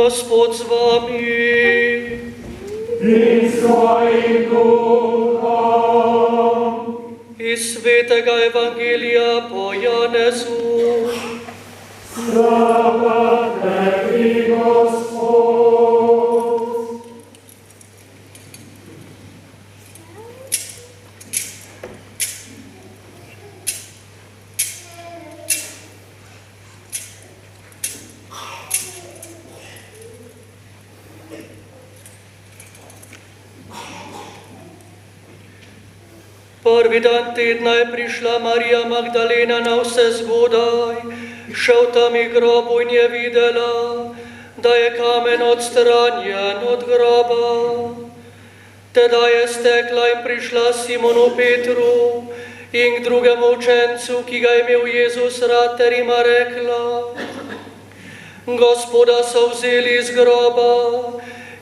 Gospod z vami. In s tvojim duhom. Iz svetega evangelija po Janezu. Slava tebi, Gospod. Prvi dan tedna je prišla Marija Magdalena na vse zgodaj, šel tam i grobu in je videla, da je kamen odstranjen od groba. Teda je stekla in prišla Simonu Petru in k drugemu učencu, ki ga je imel Jezus rad, ter ima rekla: Gospoda so vzeli iz groba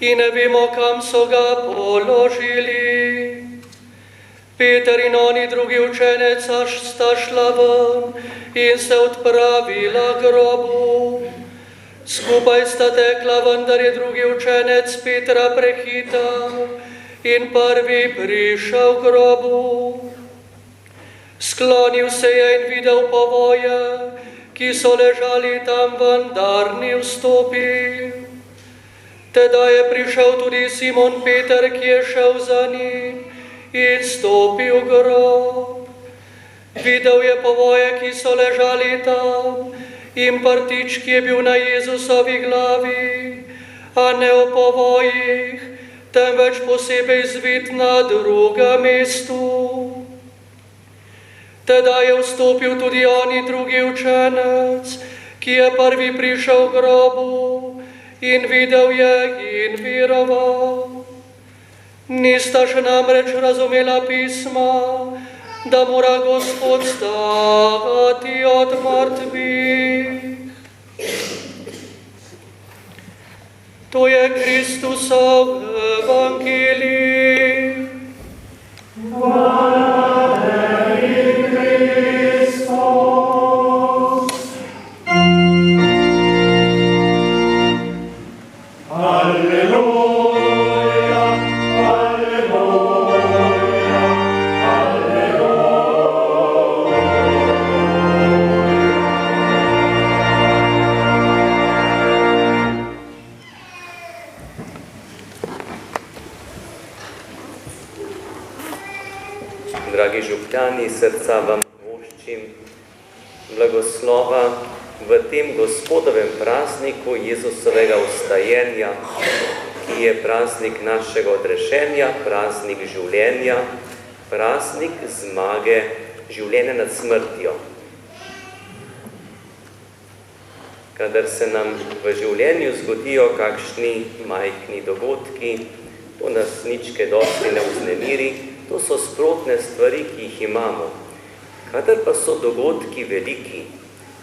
in ne vemo, kam so ga položili. Peter in oni drugi učenec sta šla ven in se odpravila k grobu. Skupaj sta tekla, vendar je drugi učenec Petra prehital in prvi prišel k grobu. Sklonil se je in videl povoje, ki so ležali tam, vendar ni vstopil. Teda je prišel tudi Simon Peter, ki je šel za njim, in stopil v grob. Videl je povoje, ki so ležali tam, in prtič, ki je bil na Jezusovi glavi, a ne v povojih, temveč posebej zvit na drugem mestu. Teda je vstopil tudi on in drugi učenec, ki je prvi prišel k grobu, in videl je in veroval. Nista še namreč razumela pisma, da mora Gospod stati od mrtvih. To je Kristusov evangelij. Hvala tebi, Kristus. Alleluja. Dragi župljani, srca vam voščim blagoslova v tem Gospodovem prazniku Jezusovega vstajenja, ki je praznik našega odrešenja, praznik življenja, praznik zmage življenja nad smrtjo. Kadar se nam v življenju zgodijo kakšni majhni dogodki, to nas ničke dosti ne vznemiri, to so sprotne stvari, ki jih imamo. Kadar pa so dogodki veliki,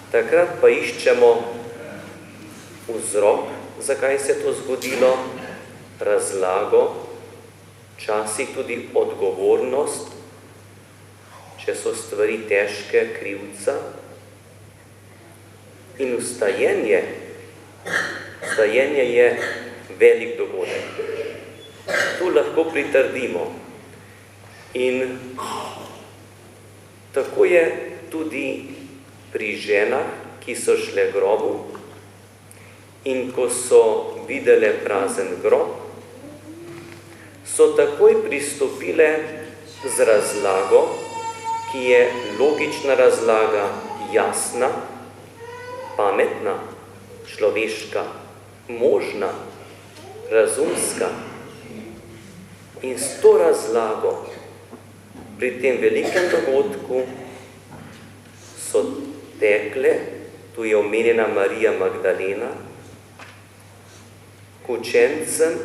takrat pa iščemo vzrok, zakaj se to zgodilo, razlago, včasih tudi odgovornost, če so stvari težke, krivca. In vstajenje je velik dogodek. Tu lahko pritrdimo. In tako je tudi pri ženah, ki so šle k grobu in ko so videle prazen grob, so takoj pristopile z razlago, ki je logična razlaga, jasna, pametna, človeška, možna, razumska. In s to razlago pri tem velikem dogodku so tekle, tu je omenjena Marija Magdalena, k učencem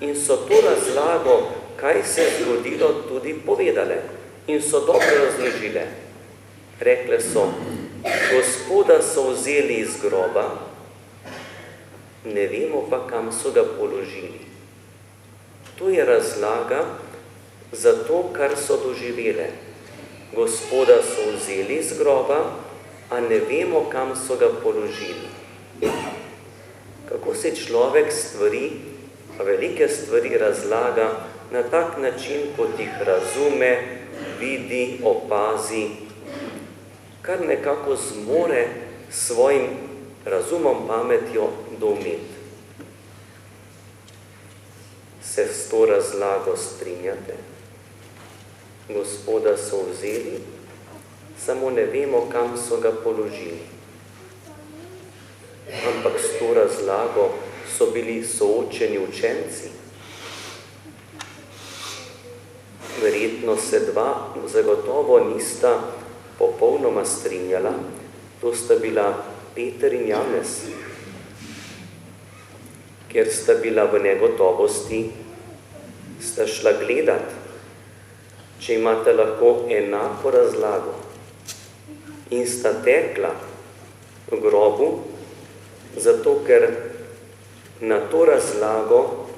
in so to razlago, kaj se je zgodilo, tudi povedale in so dobro razložile. Rekle so: Gospoda so vzeli iz groba, ne vemo pa, kam so ga položili. To je razlaga za to, kar so doživele. Gospoda so vzeli iz groba, a ne vemo, kam so ga položili. Kako kako se človek velike stvari razlaga na tak način, kot jih razume, vidi, opazi, kar nekako zmore svojim razumom, pametjo doumeti. Se s to razlago strinjate? Gospoda so vzeli, samo ne vemo, kam so ga položili. Ampak s to razlago so bili soočeni učenci. Verjetno se dva zagotovo nista popolnoma strinjala, to sta bila Peter in Janez, ker sta bila v negotovosti, sta šla gledat, če imate lahko enako razlago, in sta tekla v grobu, zato ker na to razlago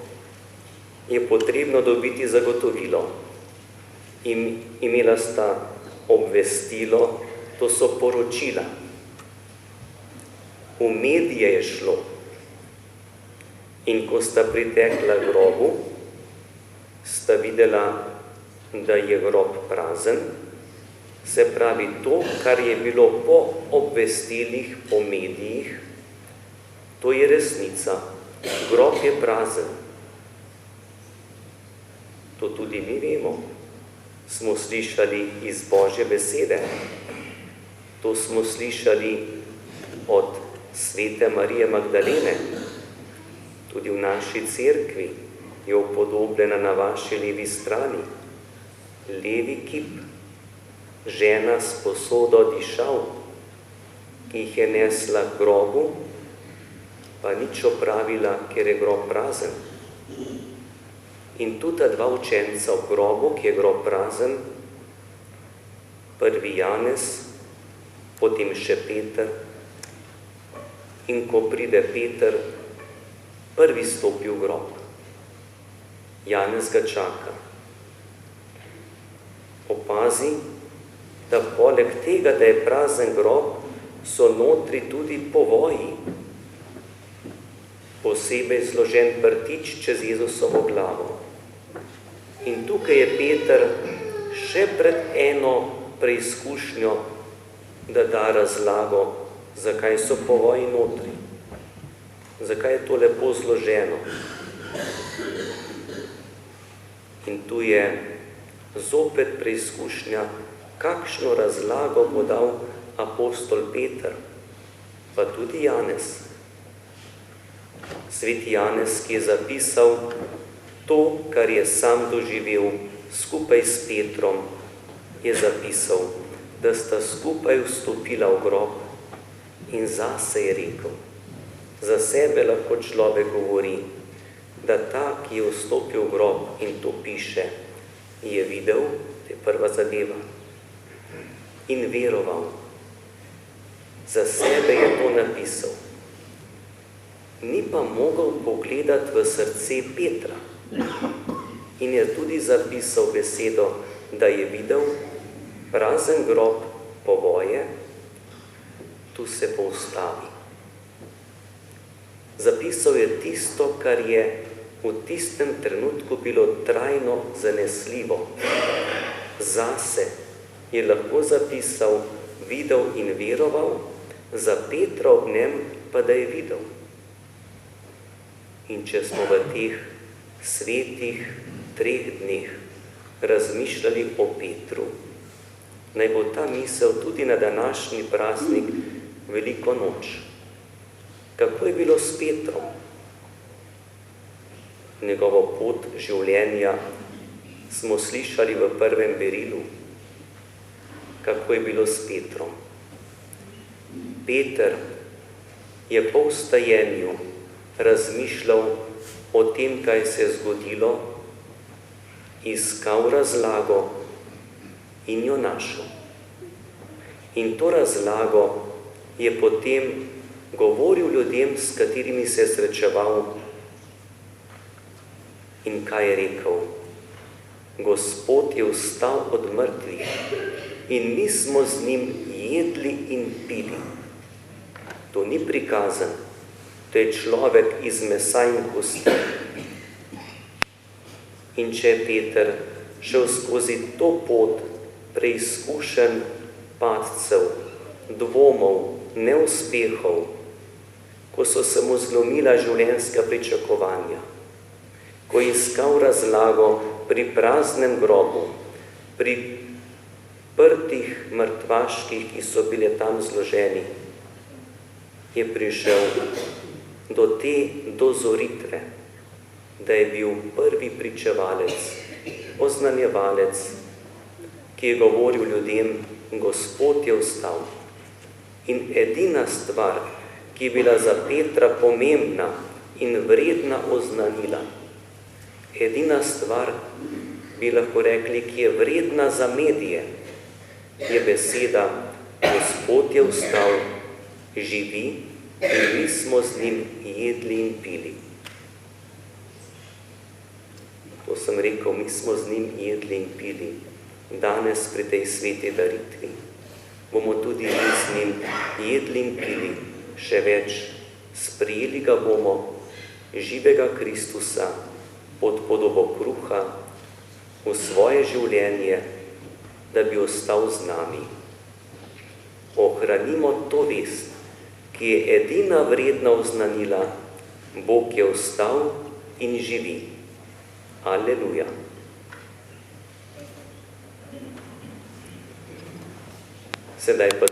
je potrebno dobiti zagotovilo. Imela sta obvestilo, to so poročila. V medije je šlo. In ko sta pritekla k grobu, sta videla, da je grob prazen, se pravi to, kar je bilo po obvestilih, po medijih, to je resnica. Grob je prazen. To tudi mi vemo. Smo slišali iz Božje besede. To smo slišali od svete Marije Magdalene. Tudi v naši cerkvi je upodobljena na vaši levi strani. Levi kip, žena s posodo dišav, ki jih je nesla k grobu, pa nič opravila, ker je grob prazen. In tudi ta dva učenca v grobu, ki je grob prazen, prvi Janez, potem še Peter. In ko pride Peter, prvi stopi v grob. Janez ga čaka. Opazi, da poleg tega, da je prazen grob, so notri tudi povoji. Posebej zložen prtič čez Jezusovo glavo. In tukaj je Peter še pred eno preizkušnjo, da da razlago, zakaj so povoji notri, zakaj je to lepo zloženo. In tu je zopet preizkušnja, kakšno razlago bo dal apostol Peter, pa tudi Janez. Sveti Janez, ki je zapisal to, kar je sam doživel skupaj s Petrom, je zapisal, da sta skupaj vstopila v grob in zase je rekel. Za sebe lahko človek govori, da ta, ki je vstopil v grob in to piše, je videl, to je prva zadeva, in veroval. Za sebe je to napisal. Ni pa mogel pogledati v srce Petra. In je tudi zapisal besedo, da je videl prazen grob, povoje, tu se pa ustavi. Zapisal je tisto, kar je v tistem trenutku bilo trajno zanesljivo. Zase je lahko zapisal, videl in veroval, za Petra ob njem pa da je videl. In če smo v teh svetih 3 dneh razmišljali o Petru, naj bo ta misel tudi na današnji praznik Veliko noč. Kako je bilo s Petrom? Njegovo pot življenja smo slišali v prvem berilu. Kako je bilo s Petrom? Peter je po vstajenju razmišljal o tem, kaj se je zgodilo, iskal razlago in jo našel. In to razlago je potem govoril ljudem, s katerimi se je srečeval. In kaj je rekel? Gospod je vstal od mrtvih in mi smo z njim jedli in pili. To ni prikazan, to je človek iz mesa in kosti. In če je Peter šel skozi to pot preizkušenj padcev, dvomov, neuspehov, ko so se mu zlomila življenjska pričakovanja, ko je iskal razlago pri praznem grobu, pri prtih mrtvaških, ki so bile tam zloženi, je prišel do te dozoritve, da je bil prvi pričevalec, oznanjevalec, ki je govoril ljudem, Gospod je vstal. In edina stvar, ki je bila za Petra pomembna in vredna oznanila, edina stvar, bi lahko rekli, ki je vredna za medije, je beseda, Gospod je vstal, živi in mi smo z njim jedli in pili. To sem rekel, mi smo z njim jedli in pili. Danes pri tej sveti daritvi bomo tudi mi z njim jedli in pili. Še več, sprijeli ga bomo, živega Kristusa, pod podobo kruha, v svoje življenje, da bi ostal z nami. Ohranimo to vest, ki je edina vredna oznanila, Bog je vstal in živi. Aleluja. Sedaj pa